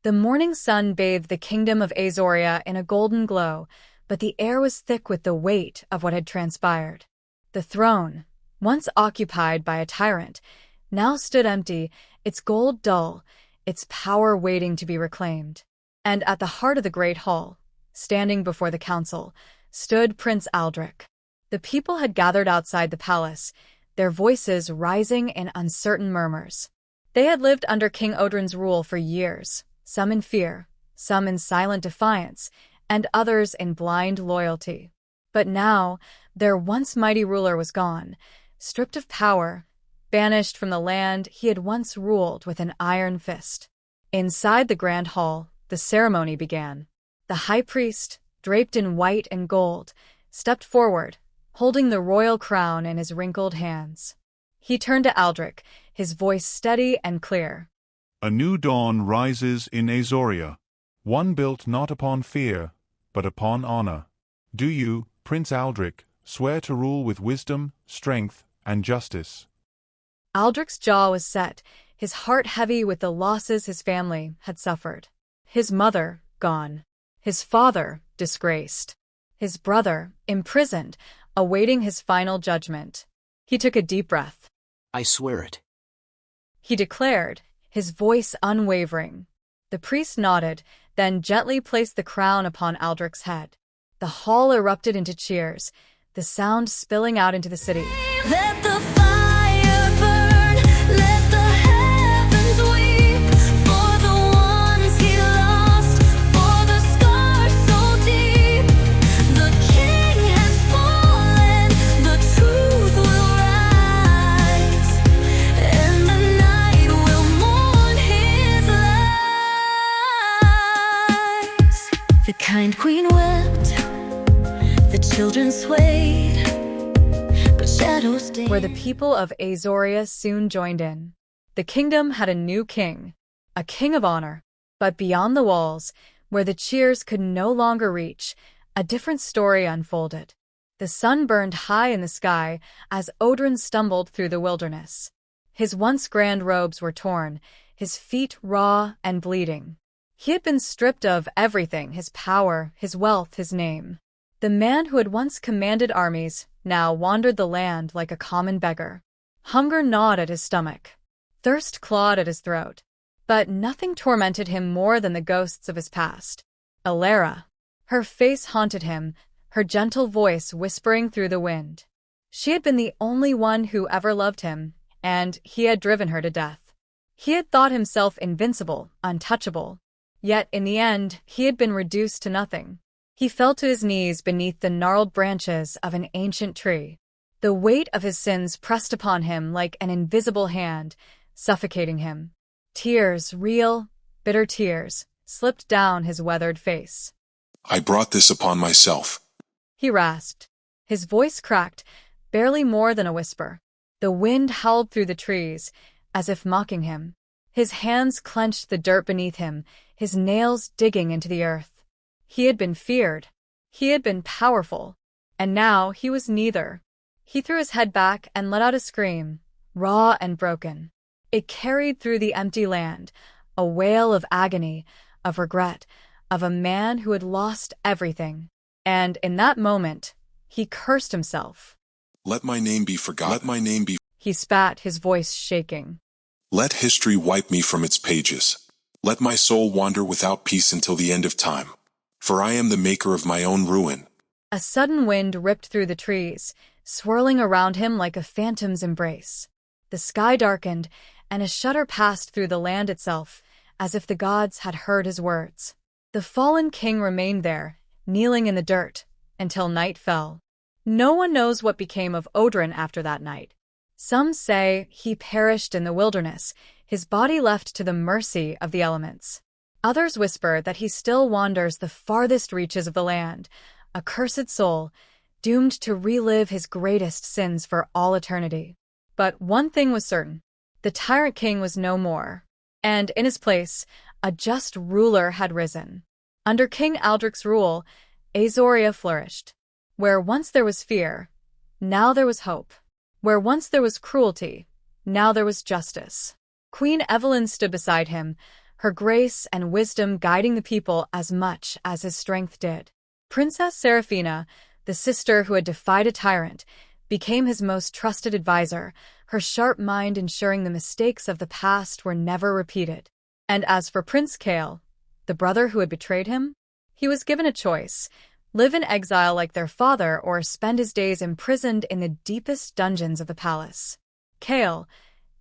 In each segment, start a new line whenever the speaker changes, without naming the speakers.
The morning sun bathed the kingdom of AZORIA in a golden glow, but the air was thick with the weight of what had transpired. The throne, once occupied by a tyrant, now stood empty, its gold dull, its power waiting to be reclaimed. And at the heart of the great hall, standing before the council, stood Prince Aldrich. The people had gathered outside the palace, their voices rising in uncertain murmurs. They had lived under King Odrin's rule for years, some in fear, some in silent defiance, and others in blind loyalty. But now, their once mighty ruler was gone, stripped of power, banished from the land he had once ruled with an iron fist. Inside the grand hall, the ceremony began. The high priest, draped in white and gold, stepped forward, holding the royal crown in his wrinkled hands. He turned to Aldrich, his voice steady and clear.
A new dawn rises in AZORIA, one built not upon fear, but upon honor. Do you, Prince Aldrich, swear to rule with wisdom, strength, and justice?
Aldrich's jaw was set, his heart heavy with the losses his family had suffered. His mother, gone. His father, disgraced. His brother, imprisoned, awaiting his final judgment. He took a deep breath.
I swear it,
He declared, his voice unwavering. The priest nodded, then gently placed the crown upon Aldrich's head. The hall erupted into cheers, the sound spilling out into the city.
Let the fire burn, let the heavens weep for the ones he lost, for the scars so deep. The king has fallen, the truth will rise, and the night will mourn his lies. The kind queen wept, the children swayed, but shadows danced.
Where the people of AZORIA soon joined in. The kingdom had a new king, a king of honor. But beyond the walls, where the cheers could no longer reach, a different story unfolded. The sun burned high in the sky as Odrin stumbled through the wilderness. His once grand robes were torn, his feet raw and bleeding. He had been stripped of everything, his power, his wealth, his name. The man who had once commanded armies now wandered the land like a common beggar. Hunger gnawed at his stomach. Thirst clawed at his throat. But nothing tormented him more than the ghosts of his past. Alara. Her face haunted him, her gentle voice whispering through the wind. She had been the only one who ever loved him, and he had driven her to death. He had thought himself invincible, untouchable. Yet in the end, he had been reduced to nothing. He fell to his knees beneath the gnarled branches of an ancient tree. The weight of his sins pressed upon him like an invisible hand, suffocating him. Tears, real, bitter tears, slipped down his weathered face.
I brought this upon myself.
He rasped. His voice cracked, barely more than a whisper. The wind howled through the trees, as if mocking him. His hands clenched the dirt beneath him, his nails digging into the earth. He had been feared. He had been powerful. And now he was neither. He threw his head back and let out a scream, raw and broken. It carried through the empty land, a wail of agony, of regret, of a man who had lost everything. And in that moment, he cursed himself.
Let my name be forgotten. Let my name be.
He spat, his voice shaking.
Let history wipe me from its pages. Let my soul wander without peace until the end of time. For I am the maker of my own ruin.
A sudden wind ripped through the trees, swirling around him like a phantom's embrace. The sky darkened, and a shudder passed through the land itself, as if the gods had heard his words. The fallen king remained there, kneeling in the dirt, until night fell. No one knows what became of Odrin after that night. Some say he perished in the wilderness, his body left to the mercy of the elements. Others whisper that he still wanders the farthest reaches of the land, a cursed soul, doomed to relive his greatest sins for all eternity. But one thing was certain. The tyrant king was no more. And in his place, a just ruler had risen. Under King Aldrich's rule, AZORIA flourished. Where once there was fear, now there was hope. Where once there was cruelty, now there was justice. Queen Evelyn stood beside him, her grace and wisdom guiding the people as much as his strength did. Princess Seraphina, the sister who had defied a tyrant, became his most trusted advisor, her sharp mind ensuring the mistakes of the past were never repeated. And as for Prince Kale, the brother who had betrayed him, he was given a choice: live in exile like their father or spend his days imprisoned in the deepest dungeons of the palace. Kale,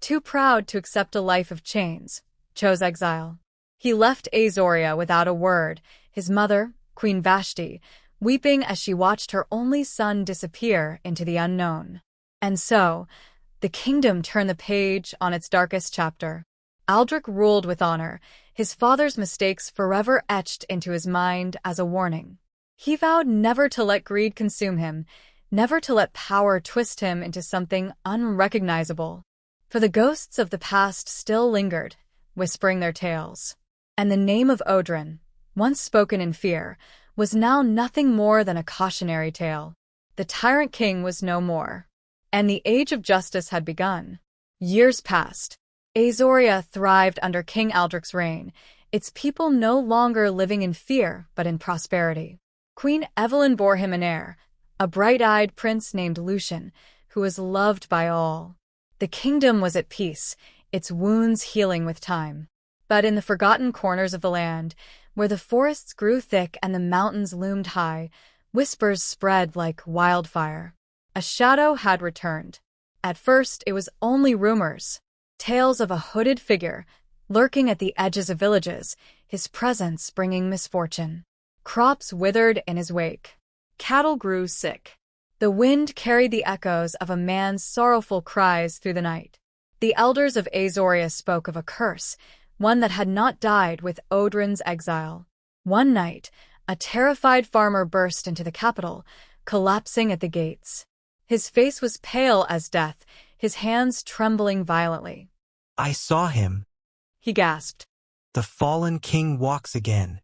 too proud to accept a life of chains, chose exile. He left AZORIA without a word, his mother, Queen Vashti, weeping as she watched her only son disappear into the unknown. And so, the kingdom turned the page on its darkest chapter. Aldrich ruled with honor, his father's mistakes forever etched into his mind as a warning. He vowed never to let greed consume him, never to let power twist him into something unrecognizable. For the ghosts of the past still lingered, whispering their tales. And the name of Odrin, once spoken in fear, was now nothing more than a cautionary tale. The tyrant king was no more, and the age of justice had begun. Years passed. AZORIA thrived under King Aldrich's reign, its people no longer living in fear but in prosperity. Queen Evelyn bore him an heir, a bright-eyed prince named Lucian, who was loved by all. The kingdom was at peace, its wounds healing with time. But in the forgotten corners of the land, where the forests grew thick and the mountains loomed high, whispers spread like wildfire. A shadow had returned. At first, it was only rumors, tales of a hooded figure lurking at the edges of villages, his presence bringing misfortune. Crops withered in his wake. Cattle grew sick. The wind carried the echoes of a man's sorrowful cries through the night. The elders of AZORIA spoke of a curse, one that had not died with Odrin's exile. One night, a terrified farmer burst into the capital, collapsing at the gates. His face was pale as death, his hands trembling violently.
"I saw him,"
he gasped.
"The fallen king walks again."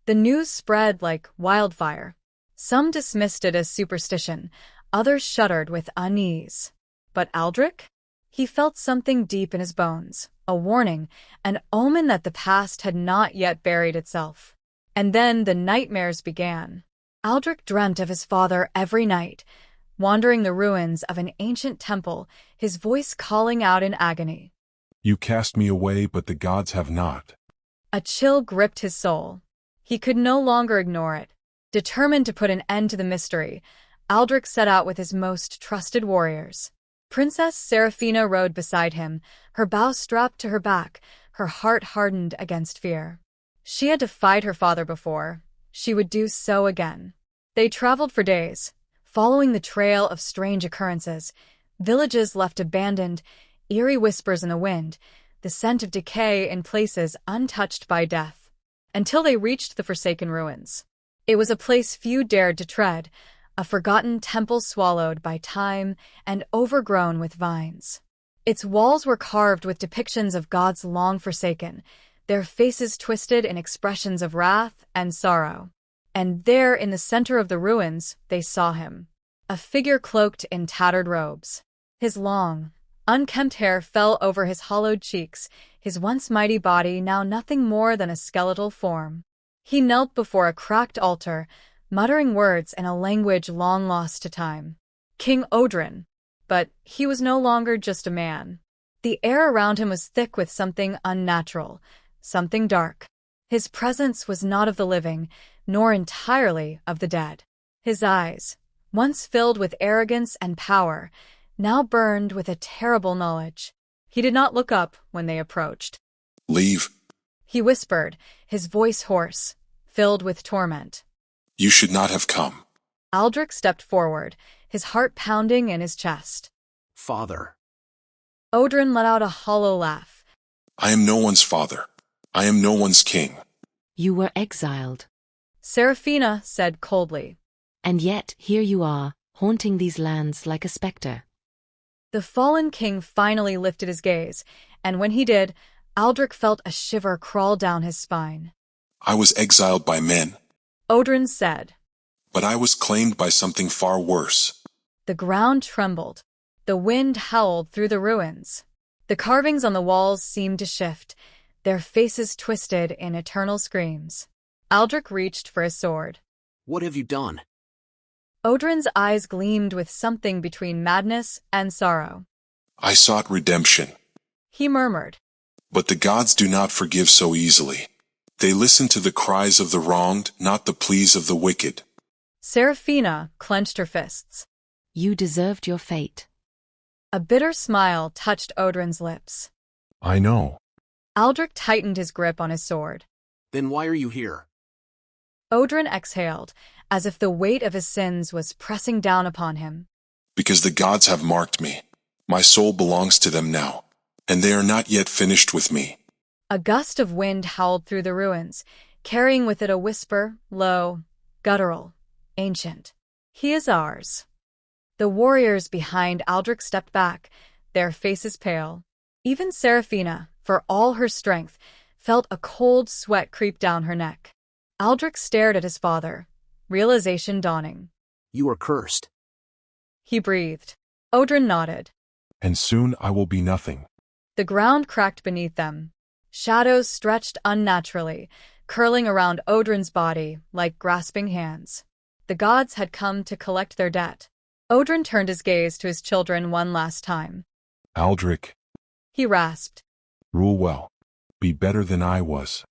The news spread like wildfire. Some dismissed it as superstition, others shuddered with unease. But Aldrich? He felt something deep in his bones, a warning, an omen that the past had not yet buried itself. And then the nightmares began. Aldrich dreamt of his father every night, wandering the ruins of an ancient temple, his voice calling out in agony.
You cast me away, but the gods have not.
A chill gripped his soul. He could no longer ignore it. Determined to put an end to the mystery, Aldrich set out with his most trusted warriors. Princess Seraphina rode beside him, her bow strapped to her back, her heart hardened against fear. She had defied her father before. She would do so again. They traveled for days, following the trail of strange occurrences, villages left abandoned, eerie whispers in the wind, the scent of decay in places untouched by death, until they reached the forsaken ruins. It was a place few dared to tread, a forgotten temple swallowed by time and overgrown with vines. Its walls were carved with depictions of gods long forsaken, their faces twisted in expressions of wrath and sorrow. And there, in the center of the ruins, they saw him, a figure cloaked in tattered robes. His long, unkempt hair fell over his hollowed cheeks, his once mighty body now nothing more than a skeletal form. He knelt before a cracked altar, muttering words in a language long lost to time. King Odrin. But he was no longer just a man. The air around him was thick with something unnatural, something dark. His presence was not of the living, nor entirely of the dead. His eyes, once filled with arrogance and power, now burned with a terrible knowledge. He did not look up when they approached.
Leave.
He whispered, his voice hoarse, filled with torment.
You should not have come.
Aldrich stepped forward, his heart pounding in his chest.
"Father."
Odrin let out a hollow laugh.
I am no one's father. I am no one's king.
You were exiled,
Seraphina said coldly.
and yet here you are, haunting these lands like a specter.
The fallen king finally lifted his gaze, and when he did, Aldrich felt a shiver crawl down his spine.
I was exiled by men,
Odrin said.
but I was claimed by something far worse.
The ground trembled. The wind howled through the ruins. The carvings on the walls seemed to shift, their faces twisted in eternal screams. Aldrich reached for his sword.
What have you done?
Odrin's eyes gleamed with something between madness and sorrow.
I sought redemption,
He murmured.
but the gods do not forgive so easily. They listen to the cries of the wronged, not the pleas of the wicked.
Seraphina clenched her fists.
You deserved your fate.
A bitter smile touched Odrin's lips.
I know.
Aldrich tightened his grip on his sword.
Then why are you here?
Odrin exhaled, as if the weight of his sins was pressing down upon him.
Because the gods have marked me. My soul belongs to them now, and they are not yet finished with me.
A gust of wind howled through the ruins, carrying with it a whisper, low, guttural, ancient. He is ours. The warriors behind Aldrich stepped back, their faces pale. Even Seraphina, for all her strength, felt a cold sweat creep down her neck. Aldrich stared at his father, realization dawning.
You are cursed.
He breathed. Odrin nodded.
And soon I will be nothing.
The ground cracked beneath them. Shadows stretched unnaturally, curling around Odrin's body like grasping hands. The gods had come to collect their debt. Odrin turned his gaze to his children one last time.
Aldrich,
He rasped.
rule well. Be better than I was.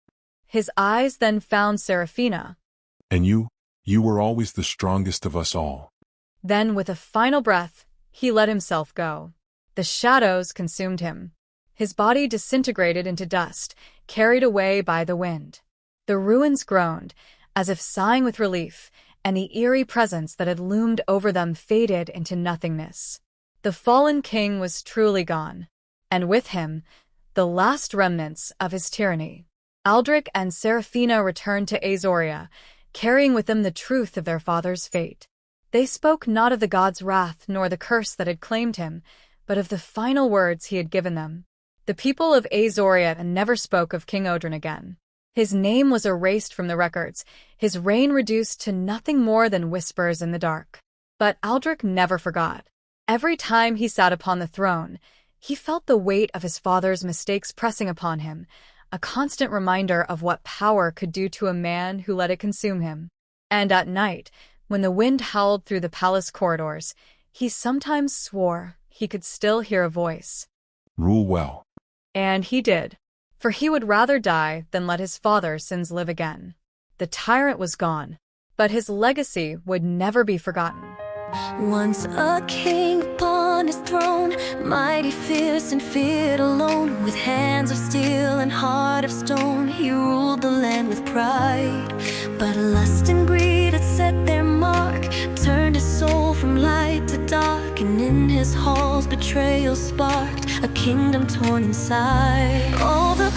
His eyes then found Seraphina.
And you were always the strongest of us all.
Then, with a final breath, he let himself go. The shadows consumed him. His body disintegrated into dust, carried away by the wind. The ruins groaned, as if sighing with relief, and the eerie presence that had loomed over them faded into nothingness. The fallen king was truly gone, and with him, the last remnants of his tyranny. Aldrich and Seraphina returned to AZORIA, carrying with them the truth of their father's fate. They spoke not of the god's wrath nor the curse that had claimed him, but of the final words he had given them. The people of AZORIA never spoke of King Odrin again. His name was erased from the records, his reign reduced to nothing more than whispers in the dark. But Aldrich never forgot. Every time he sat upon the throne, he felt the weight of his father's mistakes pressing upon him, a constant reminder of what power could do to a man who let it consume him. And at night, when the wind howled through the palace corridors, he sometimes swore he could still hear a voice.
Rule well.
And he did, for he would rather die than let his father's sins live again. The tyrant was gone, but his legacy would never be forgotten.
Once a king upon his throne, mighty, fierce, and feared alone. With hands of steel and heart of stone, he ruled the land with pride. But lust and greed had set their mark, turned his soul from light to dark. And in his halls betrayal sparked a kingdom torn inside. All the